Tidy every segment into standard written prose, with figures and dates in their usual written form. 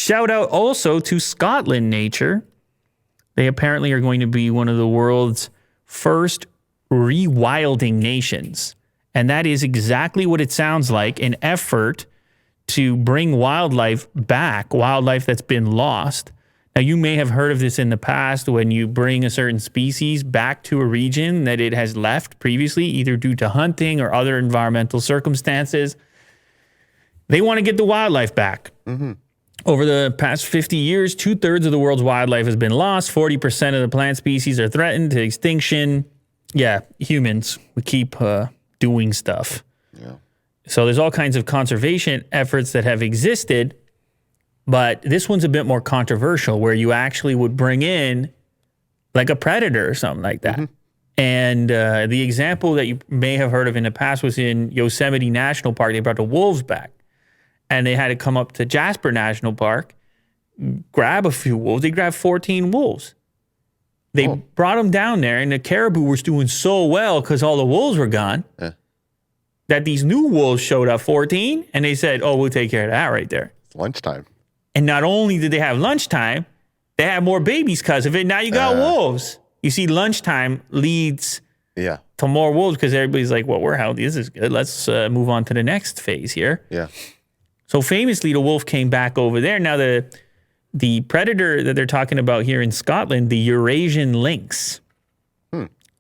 Shout out also to Scotland Nature. They apparently are going to be one of the world's first rewilding nations. And that is exactly what it sounds like, an effort to bring wildlife back, wildlife that's been lost. Now, you may have heard of this in the past when you bring a certain species back to a region that it has left previously, either due to hunting or other environmental circumstances. They want to get the wildlife back. Mm-hmm. Over the past 50 years, 2/3 of the world's wildlife has been lost. 40% of the plant species are threatened to extinction. Yeah, humans, we keep doing stuff. Yeah. So there's all kinds of conservation efforts that have existed, but this one's a bit more controversial where you actually would bring in like a predator or something like that. Mm-hmm. And the example that you may have heard of in the past was in Yosemite National Park. They brought the wolves back. And they had to come up to Jasper National Park, grab a few wolves. They grabbed 14 wolves. They brought them down there, and the caribou was doing so well because all the wolves were gone that these new wolves showed up, 14, and they said, we'll take care of that right there. It's lunchtime. And not only did they have lunchtime, they had more babies because of it. Now you got wolves. You see, lunchtime leads to more wolves because everybody's like, well, we're healthy. This is good. Let's move on to the next phase here. Yeah. So famously, the wolf came back over there. Now, the predator that they're talking about here in Scotland, the Eurasian lynx.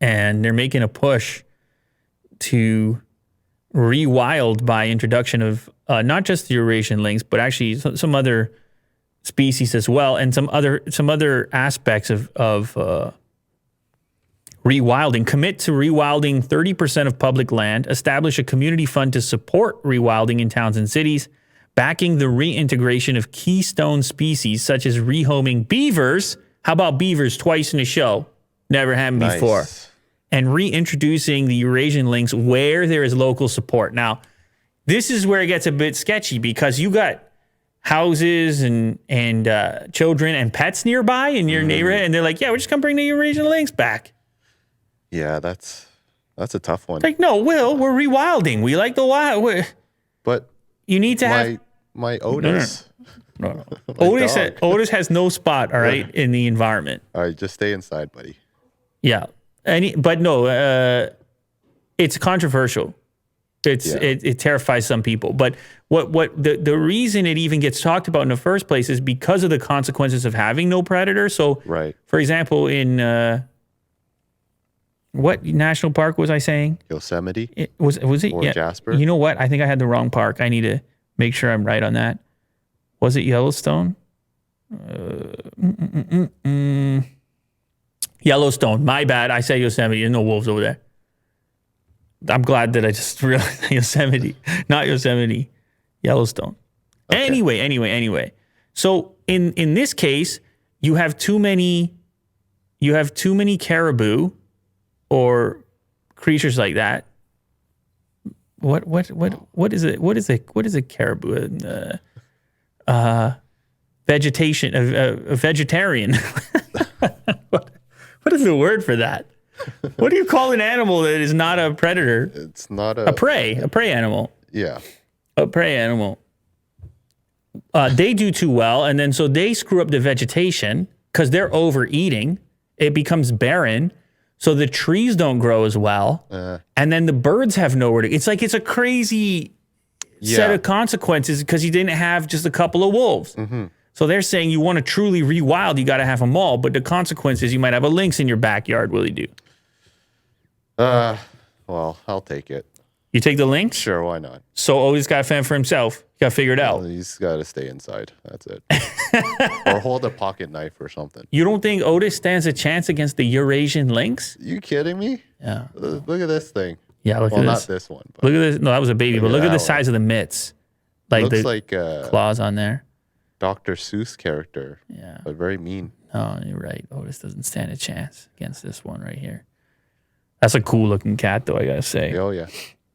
And they're making a push to rewild by introduction of not just the Eurasian lynx, but actually some other species as well, and some other aspects of rewilding. Commit to rewilding 30% of public land. Establish a community fund to support rewilding in towns and cities. Backing the reintegration of keystone species such as rehoming beavers. How about beavers twice in a show? Never happened before. And reintroducing the Eurasian lynx where there is local support. Now, this is where it gets a bit sketchy because you got houses and children and pets nearby in your neighborhood, and they're like, yeah, we're just going to bring the Eurasian lynx back. Yeah, that's a tough one. Like, no, Will, we're rewilding. We like the wild. But you need to have... My Otis. No. Otis has no spot, all right, in the environment. All right, just stay inside, buddy. Yeah. But no, it's controversial. It terrifies some people. But what the reason it even gets talked about in the first place is because of the consequences of having no predator. So, for example, in what national park was I saying? Yosemite. Was it? Or Jasper? You know what? I think I had the wrong park. I need to make sure I'm right on that. Was it Yellowstone? Yellowstone. My bad. I said Yosemite. There's no wolves over there. I'm glad that I just realized Yosemite. Not Yosemite. Yellowstone. Okay. Anyway. So in this case, you have too many caribou or creatures like that. What is it? What is a caribou? Vegetation. A vegetarian. What is the word for that? What do you call an animal that is not a predator? It's not a prey animal. Yeah. A prey animal. They do too well, and then so they screw up the vegetation because they're overeating. It becomes barren. So the trees don't grow as well. And then the birds have nowhere to... It's like it's a crazy set of consequences because you didn't have just a couple of wolves. Mm-hmm. So they're saying you want to truly rewild, you got to have them all. But the consequence is you might have a lynx in your backyard, will you do? Well, I'll take it. You take the lynx? Sure, why not? So Otis got to fend for himself. Got to figure it out. He's got to stay inside. That's it. Or hold a pocket knife or something. You don't think Otis stands a chance against the Eurasian lynx? You kidding me? Yeah. Look at this thing. Yeah, look at this. Well, not this one. Look at this. No, that was a baby. But look at the size of the mitts. Like looks the like claws on there. Dr. Seuss character. Yeah. But very mean. No, you're right. Otis doesn't stand a chance against this one right here. That's a cool looking cat, though, I got to say. Oh, yeah.